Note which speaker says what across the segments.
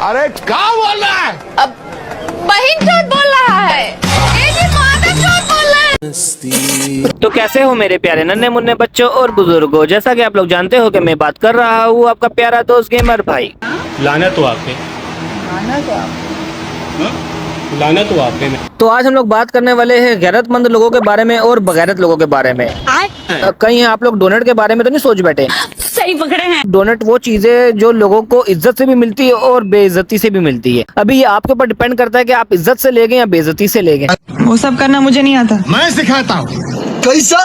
Speaker 1: अरे क्या बोल रहा है?
Speaker 2: अब बहन झूठ बोल रहा है, ये माता झूठ बोल रहा है।
Speaker 3: तो कैसे हो मेरे प्यारे नन्हे मुन्ने बच्चों और बुजुर्गों, जैसा कि आप लोग जानते हो कि मैं बात कर रहा हूँ आपका प्यारा दोस्त गेमर भाई।
Speaker 4: लाना तो आपने, लाना तो आपने।
Speaker 3: तो आज हम लोग बात करने वाले हैं गैरतमंद लोगों के बारे में और बगैरत लोगों के बारे में। कहीं आप लोग डोनेट के बारे में तो नहीं सोच बैठे?
Speaker 2: सही पकड़े हैं।
Speaker 3: डोनेट वो चीज है जो लोगों को इज्जत से भी मिलती है और बेइज्जती से भी मिलती है। अभी ये आपके ऊपर डिपेंड करता है कि आप इज्जत से लेंगे या बेइज्जती से लेंगे।
Speaker 5: वो सब करना मुझे नहीं आता।
Speaker 1: मैं सिखाता हूँ। कैसा?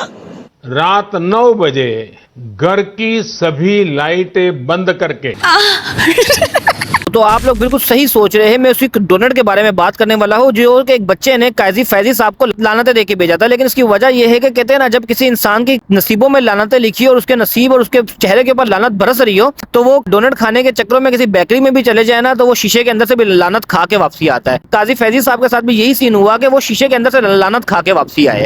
Speaker 4: रात 9 बजे घर की सभी लाइटें बंद करके।
Speaker 3: तो आप लोग बिल्कुल सही सोच रहे हैं। मैं उसी डोनेट के बारे में बात करने वाला हूँ जो कि एक बच्चे ने काजी फैजी साहब को लानतें देके भेजा था। लेकिन इसकी वजह यह है कि कहते हैं ना, जब किसी इंसान की नसीबों में लानतें लिखी और उसके नसीब और उसके चेहरे के ऊपर लानत बरस रही हो, तो वो डोनेट खाने के चक्करों में किसी बेकरी में भी चले जाए ना, तो वो शीशे के अंदर से भी लानत खा के वापसी आता है। काजी फैजी साहब के साथ भी यही सीन हुआ कि वो शीशे के अंदर से लानत खा के वापसी आए।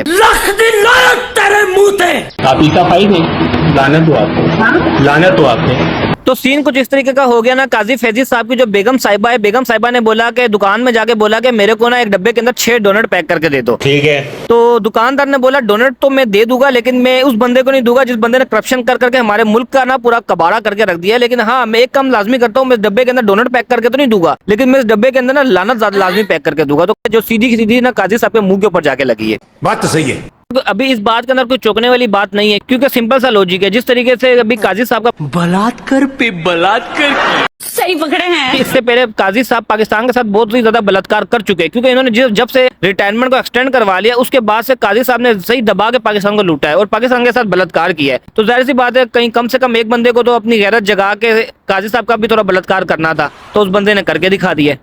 Speaker 4: आप ईसा भाई नहीं, लाना तो आपने, लाना तो आपने।
Speaker 3: तो सीन कुछ इस तरीके का हो गया ना, काजी फैजी साहब की जो बेगम साहिबा है, बेगम साहिबा ने बोला कि दुकान में जाके बोला कि मेरे को ना एक डब्बे के अंदर 6 डोनेट पैक करके दे दो।
Speaker 4: ठीक है।
Speaker 3: तो दुकानदार ने बोला डोनेट तो मैं दे दूंगा, लेकिन मैं उस बंदे को नहीं दूंगा जिस बंदे ने करप्शन कर करके हमारे मुल्क का ना पूरा कबाड़ा करके रख दिया। लेकिन हाँ, मैं एक काम लाजमी करता हूँ, मैं इस डब्बे के अंदर डोनेट पैक करके तो नहीं दूंगा, लेकिन मैं इस डब्बे के अंदर ना लानत लाजमी पैक करके दूंगा। तो जो सीधी सीधी ना काजी साहब के मुंह के ऊपर जाके लगी है।
Speaker 1: बात तो सही है।
Speaker 3: तो अभी इस बात के अंदर कोई चौंकने वाली बात नहीं है, क्योंकि सिंपल सा लॉजिक है। जिस तरीके से अभी काजी साहब का
Speaker 6: बलात्कार पे बलात्कार
Speaker 2: सही पकड़े हैं।
Speaker 3: इससे पहले काजी साहब पाकिस्तान के साथ बहुत ही ज्यादा बलात्कार कर चुके हैं, क्योंकि इन्होंने जब से रिटायरमेंट को एक्सटेंड करवा लिया उसके बाद से काजी साहब ने सही दबा के पाकिस्तान को लूटा है और पाकिस्तान के साथ बलात्कार किया है। तो जाहिर सी बात है, कहीं कम से कम एक बंदे को तो अपनी गैरत जगा के काजी साहब का भी थोड़ा बलात्कार करना था, तो उस बंदे ने करके दिखा दिया।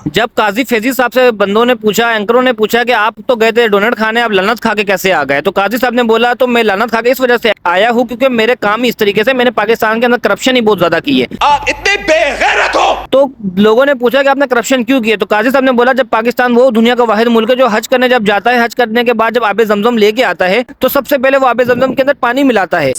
Speaker 3: जब काजी फैजी साहब से बंदों ने पूछा, एंकरों ने पूछा कि आप तो गए थे डोनेट खाने, आप लानत खा के कैसे आ गए? तो काजी साहब ने बोला तो मैं लानत खा के इस वजह से आया हूँ क्योंकि मेरे काम इस तरीके से, मैंने पाकिस्तान के अंदर करप्शन ही बहुत ज्यादा की है।
Speaker 6: आप इतने बेगैरत हो।
Speaker 3: तो लोगों ने पूछा कि आपने करप्शन क्यों किया? तो काजी साहब ने बोला जब पाकिस्तान वो दुनिया का वाहिद मुल्क है जो हज करने जब जाता है, हज करने के बाद जब आबे जमजम लेके आता है तो सबसे पहले वो आबे जमजम के अंदर पानी मिलाता है।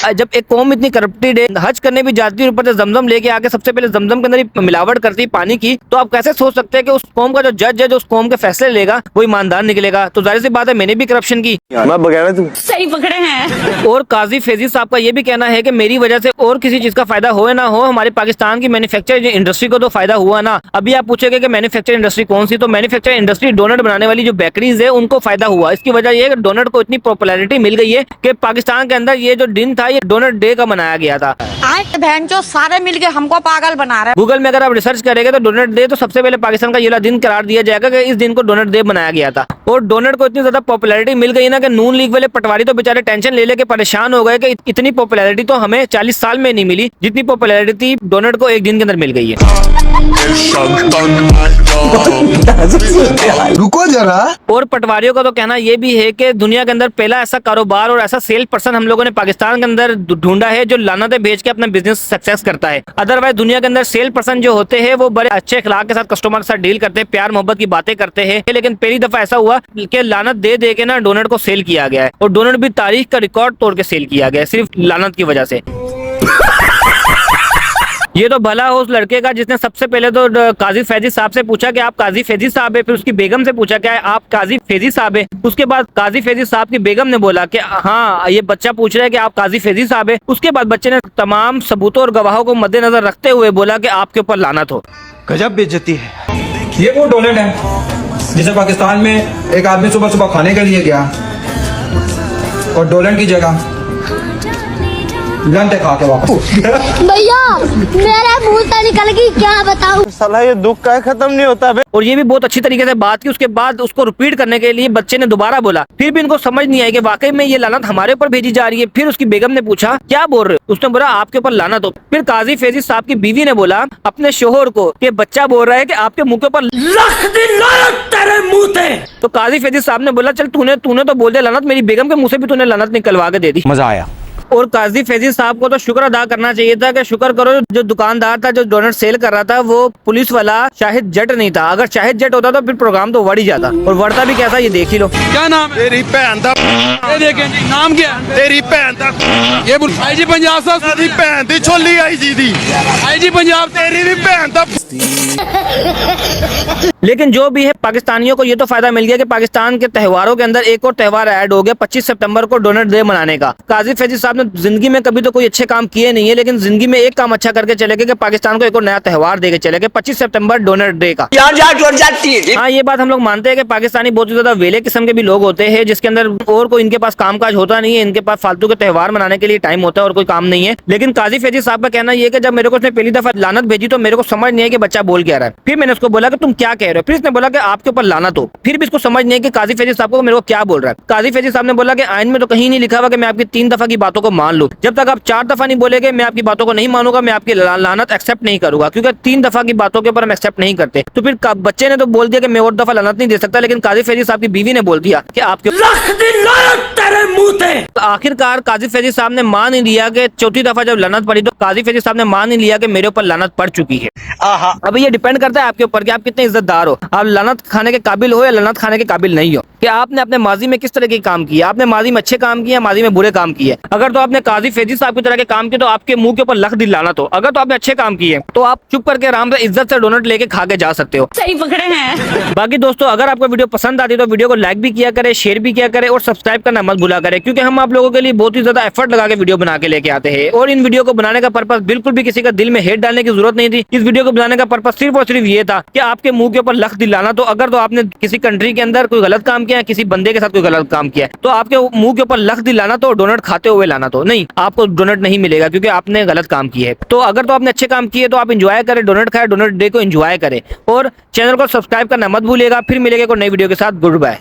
Speaker 3: जब एक कौम इतनी करप्टेड है, हज करने भी जाती है, ऊपर से जमजम लेके आके सबसे पहले जमजम के अंदर ही मिलावट करती है पानी की, तो आप कैसे सोच सकते हैं कि उस कौम का जो जज है, जो उस कौम के फैसले लेगा, वो ईमानदार निकलेगा? तो जाहिर सी बात है, मैंने भी करप्शन की।
Speaker 1: मैं बगैरत हूँ।
Speaker 2: सही पकड़े हैं।
Speaker 3: और काजी फैजी साहब का ये भी कहना है कि मेरी वजह से और किसी चीज का फायदा हो या ना हो, हमारे पाकिस्तान की मैन्युफैक्चरिंग इंडस्ट्री को तो फायदा हुआ ना। अभी आप पूछेंगे कि मैन्युफैक्चरिंग इंडस्ट्री कौन सी? तो मैन्युफैक्चरिंग इंडस्ट्री डोनेट बनाने वाली जो बेकरीज है उनको फायदा हुआ। इसकी वजह ये है कि डोनेट को इतनी पॉपुलैरिटी मिल गई है कि पाकिस्तान के अंदर ये जो दिन था, ये डोनेट डे का मनाया गया था।
Speaker 5: बहन जो सारे मिलके हमको पागल बना रहे।
Speaker 3: गूगल में अगर आप रिसर्च करेंगे तो डोनेट डे तो सबसे पहले पाकिस्तान का ये दिन करार दिया जाएगा कि इस दिन को डोनेट डे बनाया गया था। और डोनेट को इतनी ज्यादा पॉपुलैरिटी मिल गई ना कि नून लीग वाले पटवारी तो बेचारे टेंशन ले लेके परेशान हो गए कि इतनी पॉपुलैरिटी तो हमें 40 साल में नहीं मिली जितनी पॉपुलैरिटी डोनेट को एक दिन के अंदर मिल गई है।
Speaker 1: रुको जरा।
Speaker 3: और पटवारियों का तो कहना यह भी है कि दुनिया के अंदर पहला ऐसा कारोबार और ऐसा सेल पर्सन हम लोगों ने पाकिस्तान के अंदर ढूंढा है जो लानतें भेज के अपना बिजनेस सक्सेस करता है। अदरवाइज दुनिया के अंदर सेल पर्सन जो होते हैं वो बड़े अच्छे अखलाक के साथ कस्टमर के साथ डील करते हैं, प्यार मोहब्बत की बातें करते हैं, लेकिन पहली दफा ऐसा हुआ कि लानत दे दे के ना डोनेट को सेल किया गया है और डोनेट भी तारीख का रिकॉर्ड तोड़ के सेल किया गया है सिर्फ लानत की वजह से। ये तो भला हो उस लड़के का जिसने सबसे पहले तो काजी फैजी साहब से पूछा कि आप काजी फैजी साहब है, फिर उसकी बेगम से पूछा क्या आप काजी फैजी साहब है, उसके बाद काजी फैजी साहब की बेगम ने बोला कि हाँ ये बच्चा पूछ रहा है कि आप काजी फैजी साहब है। उसके बाद बच्चे ने तमाम सबूतों और गवाहों को मद्देनजर रखते हुए बोला कि आपके ऊपर लानत हो।
Speaker 6: गजब बेइज्जती है।
Speaker 7: ये वो डोनेट है जिसे पाकिस्तान में एक आदमी सुबह सुबह खाने के लिए गया और डोनेट की जगह लंटे खा के वापस।
Speaker 8: भैया मेरे मुंह से निकल गई, क्या बताऊं?
Speaker 6: साला ये दुख का खत्म नहीं होता बे।
Speaker 3: और ये भी बहुत अच्छी तरीके से बात की। उसके बाद उसको रिपीट करने के लिए बच्चे ने दोबारा बोला, फिर भी इनको समझ नहीं आई कि वाकई में ये लानत हमारे ऊपर भेजी जा रही है। फिर उसकी बेगम ने पूछा क्या बोल रहे हो? उसने बोला आपके ऊपर लानत हो। फिर काजी फैजी साहब की बीवी ने बोला अपने शोहर को कि बच्चा बोल रहा है कि आपके मुंह के ऊपर
Speaker 6: लख दिन लानत तेरे मुंह पे।
Speaker 3: तो काजी फैजी साहब ने बोला चल तूने तो बोल दिया लानत, मेरी बेगम के मुंह से भी तूने लानत निकलवा के दे दी।
Speaker 6: मजा आया।
Speaker 3: और काजी फैजी साहब को तो शुक्र अदा करना चाहिए था कि शुक्र करो जो दुकानदार था जो डोनट सेल कर रहा था वो पुलिस वाला शाहिद जट नहीं था। अगर शाहिद जट होता तो फिर प्रोग्राम तो बढ़ ही जाता, और बढ़ता भी कैसा ये देख ही लो।
Speaker 1: क्या नाम है तेरी भैन दा? ये देखें जी, नाम क्या है तेरी भैन दा? ये बोल आईजी पंजाब साहब तेरी भैन दी छोली आईजी दी आईजी पंजाब तेरी भी भैन दा।
Speaker 3: लेकिन जो भी है पाकिस्तानियों को ये तो फायदा मिल गया कि पाकिस्तान के त्योहारों के अंदर एक और त्योहार ऐड हो गया 25 सितंबर को डोनट डे मनाने का। काजी फैजी साहब ने जिंदगी में कभी तो कोई अच्छे काम किए नहीं है, लेकिन जिंदगी में एक काम अच्छा करके चले गए कि पाकिस्तान को एक और नया त्योहार देके चले गए 25 सितंबर डोनट डे का। हाँ, ये बात हम लोग मानते हैं कि पाकिस्तानी बहुत ही ज्यादा वेले किस्म के भी लोग होते हैं जिसके अंदर और कोई इनके पास कामकाज होता नहीं है, इनके पास फालतू के त्योहार मनाने के लिए टाइम होता है और कोई काम नहीं है। लेकिन काजी फैजी साहब का कहना यह कि जब मेरे को उसने पहली दफा लानत भेजी तो मेरे को समझ नहीं है कि बच्चा बोल क्या रहा है। फिर मैंने उसको बोला कि तुम क्या कह रहे हो, फिर इसने बोला कि आपके ऊपर लानत हो। फिर भी इसको समझ नहीं है कि काजी फैजी साहब को मेरे को क्या बोल रहा है। काजी फैजी साहब ने बोला कि आइन में तो कहीं नहीं लिखा हुआ कि मैं आपकी 3 दफा की बातों को मान लूं। जब तक आप 4 दफा नहीं बोलेंगे मैं आपकी बातों को नहीं मानूंगा, मैं आपकी लानत एक्सेप्ट नहीं करूंगा, क्योंकि 3 दफा की बातों के ऊपर हम एक्सेप्ट नहीं करते। तो फिर बच्चे ने तो बोल दिया कि मैं और दफा लानत नहीं दे सकता, लेकिन काजी फैजी साहब की बीवी ने बोल दिया कि आपके आखिरकार काजी फैजी साहब ने मान ही लिया कि चौथी दफा जब लानत पड़ी तो काजी फैजी साहब ने मान ही लिया कि मेरे ऊपर लानत पड़ चुकी है। अभी ये डिपेंड करता है आपके ऊपर कि आप कितने इज्जतदार हो, आप लानत खाने के काबिल हो या लानत खाने के काबिल नहीं हो, कि आपने अपने माजी में किस तरह के काम किए, आपने माजी में अच्छे काम किए, माजी में बुरे काम किए। अगर तो आपने काजी फैजी साहब की तरह के काम किए तो आपके मुंह के ऊपर लख दी लानत हो। अगर तो आपने अच्छे काम किए तो आप चुप करके आराम से इज्जत से डोनट लेके खा के जा सकते हो।
Speaker 2: सही पकड़े हैं।
Speaker 3: बाकी दोस्तों, अगर आपको वीडियो पसंद आती है तो वीडियो को लाइक भी किया करे, शेयर भी किया करे और सब्सक्राइब करना मत भूला करे, क्योंकि हम आप लोगों के लिए बहुत ही ज्यादा एफर्ट लगा के वीडियो बना के लेके आते हैं। और इन वीडियो को बनाने का पर्पस बिल्कुल भी किसी का दिल में हेट डालने की जरूरत नहीं थी। इस वीडियो को बनाने का पर्पस सिर्फ और सिर्फ ये था कि आपके मुंह के ऊपर लख दिलाना। तो अगर तो आपने किसी कंट्री के अंदर कोई गलत काम किया, किसी बंदे के साथ कोई गलत काम किया, तो आपके मुंह के ऊपर लख दिलाना तो डोनट खाते हुए लाना तो नहीं, आपको डोनट नहीं मिलेगा क्योंकि आपने गलत काम किया है। तो अगर तो आपने अच्छे काम किए तो आप एंजॉय करें, डोनट खाए, डोनट डे को एंजॉय करें और चैनल को सब्सक्राइब करना मत भूलिएगा। फिर मिलेगा कोई नई वीडियो के साथ। Good bye.